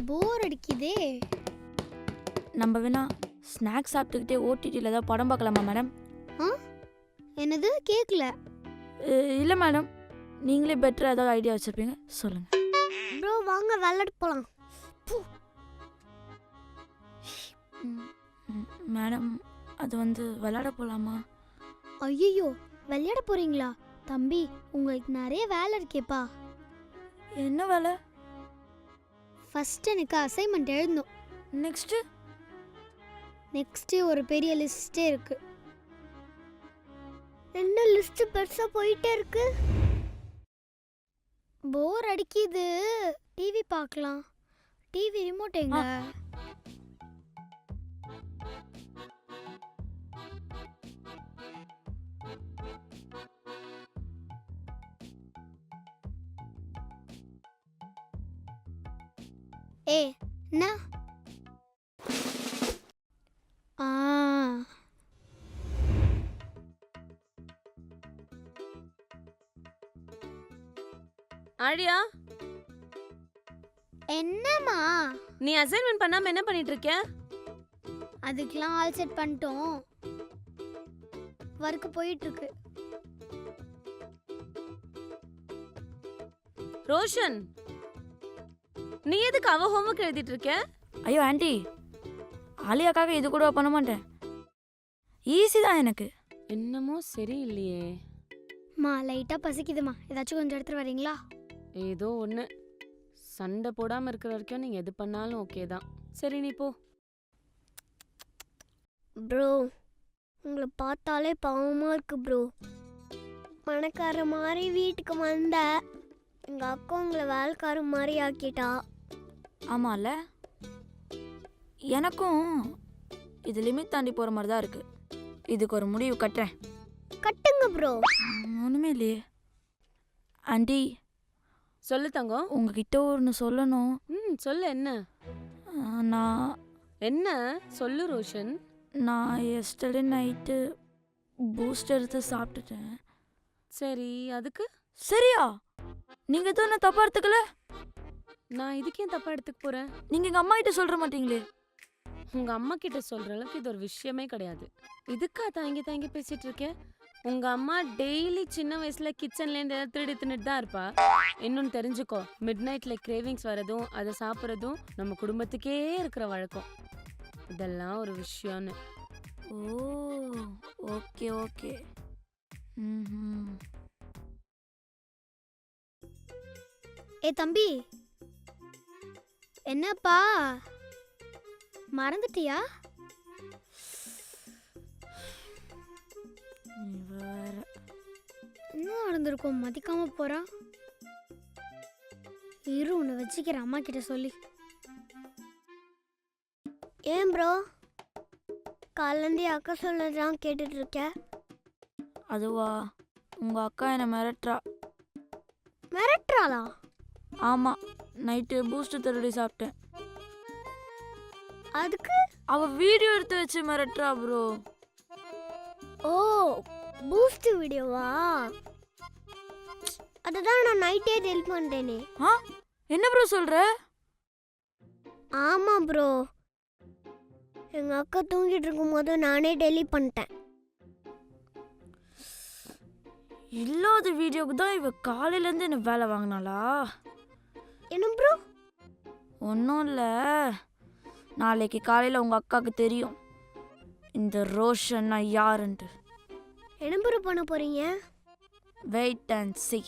போர் அடிக்குதே. நம்ம வேணா ஸ்நாக்ஸ் சாப்பிட்டுக்கிட்டே ஓடிடியில் ஏதாவது படம் பார்க்கலாமா மேடம்? என்னது கேட்கல? இல்லை மேடம், நீங்களே பெட்டராக ஏதாவது ஐடியா வச்சுருப்பீங்க, சொல்லுங்கள். ப்ரோ வாங்க விளையாட போகலாம். மேடம், அது வந்து விளையாட போகலாமா? ஐயோ, விளையாட போறீங்களா? தம்பி, உங்களுக்கு நிறைய வேலை இருக்கேப்பா. என்ன வேலை? ஃபர்ஸ்ட் எனக்கு அசைன்மெண்ட் எழுதணும். நெக்ஸ்ட்டு ஒரு பெரிய லிஸ்டே இருக்கு. என்ன லிஸ்ட் பெருசா போயிட்டே இருக்கு. போர் அடிக்குது, டிவி பார்க்கலாம். டிவி ரிமோட் எங்க? என்ன? ஆழியா, என்னம்மா? நீ அசைன்மெண்ட் பண்ணாம என்ன பண்ணிட்டு இருக்க? அதுக்கெல்லாம் ஆல் செட் பண்ணிட்டோம். வர்க் போயிட்டு இருக்கு. ரோஷன், நீ எதுக்கு அவ ஹோம்வொர்க் எழுதிட்டு இருக்க? ஐயோ ஆண்டி, ஆலியாக்காக இது கூட பண்ண மாட்டேன். ஈஸி தான் எனக்கு. என்னமோ சரியில்லையே. லைட்டா பசிக்குதுமா, ஏதாச்சும் கொஞ்சம் எடுத்துட்டு வரீங்களா? ஏதோ ஒன்று. சண்டை போடாமல் இருக்கிற வரைக்கும் நீங்கள் எது பண்ணாலும் ஓகே தான். சரி, நீ போ. ப்ரோ, உங்களை பார்த்தாலே பாவமாக இருக்கு ப்ரோ. பணக்கார மாதிரி வீட்டுக்கு வந்த எங்கள் அக்கா உங்களை வேலைக்கார மாதிரி ஆக்கிட்டா. ஆமாம்ல, எனக்கும் இது லிமிட் தாண்டி போகிற மாதிரி தான் இருக்குது. இதுக்கு ஒரு முடிவு கட்டுறேன். கட்டுங்க ப்ரோ. ஒன்றுமே இல்லையே. ஆண்டி, சொல்லு தங்கம். உங்ககிட்ட ஒன்று சொல்லணும். சொல்லு. என்ன? நான் என்ன சொல்லு ரோஷன். நான் எஸ்டர்டே நைட்டு பூஸ்ட் எடுத்து சாப்பிட்டுட்டேன். சரி, அதுக்கு? சரியா? நீங்கள் எதுவும் என்ன தப்பாக எடுத்துக்கல? நான் இதுக்கு ஏன் தப்பா எடுத்துக்க போறேன்? நீங்கள் எங்கள் அம்மா கிட்ட சொல்கிற மாட்டீங்களே. உங்க அம்மா கிட்ட சொல்ற அளவுக்கு இது ஒரு விஷயமே கிடையாது. இதுக்கா தாங்கி தாங்கி பேசிட்டு இருக்கேன்? உங்க அம்மா டெய்லி சின்ன வயசுல கிச்சன்ல இருந்து ஏதாவது திருடி தின்னுட்டு தான் இருப்பா. இன்னொன்னு தெரிஞ்சுக்கோ, மிட் நைட்ல கிரேவிங்ஸ் வரதும் அதை சாப்பிட்றதும் நம்ம குடும்பத்துக்கே இருக்கிற வழக்கம். இதெல்லாம் ஒரு விஷயம்னு. ஓ, ஓகே ஓகே. தம்பி, என்னப்பா மறந்துட்டியா? என்ன நடந்திருக்கும்? மதிக்காம போறா. இரு, உன்னை வச்சுக்கிற அம்மா கிட்ட சொல்லி. ஏன் ப்ரோ காலேந்தி அக்கா சொல்லதான் கேட்டுட்டு இருக்க? அதுவா, உங்கள் அக்கா என்னை மிரட்டுறா. மிரட்டுறாளா? ஆமாம், நைட்டு பூஸ்ட் திருடி சாப்பிட்டேன். அதுக்கு அவள் வீடியோ எடுத்து வச்சு மிரட்டுறா ப்ரோ. ஓ, பூஸ்ட் வீடியோவா? அதுதான் நான் நைட்டே டெலிட் பண்ணிட்டேனே. என்ன ப்ரோ சொல்கிற? ஆமாம் ப்ரோ, எங்கள் அக்கா தூங்கிட்டு இருக்கும்போது நானே டெலிட் பண்ணிட்டேன். இல்லாத வீடியோக்கு தான் இவ காலையிலேருந்து என்ன வேலை வாங்கினாளா? என்ன ப்ரோ? ஒன்றும் இல்லை, நாளைக்கு காலையில் உங்கள் அக்காவுக்கு தெரியும் இந்த ரோஷன் யாருன்ட்டு. என்ன ப்ரோ பண்ண போகிறீங்க? Wait and see.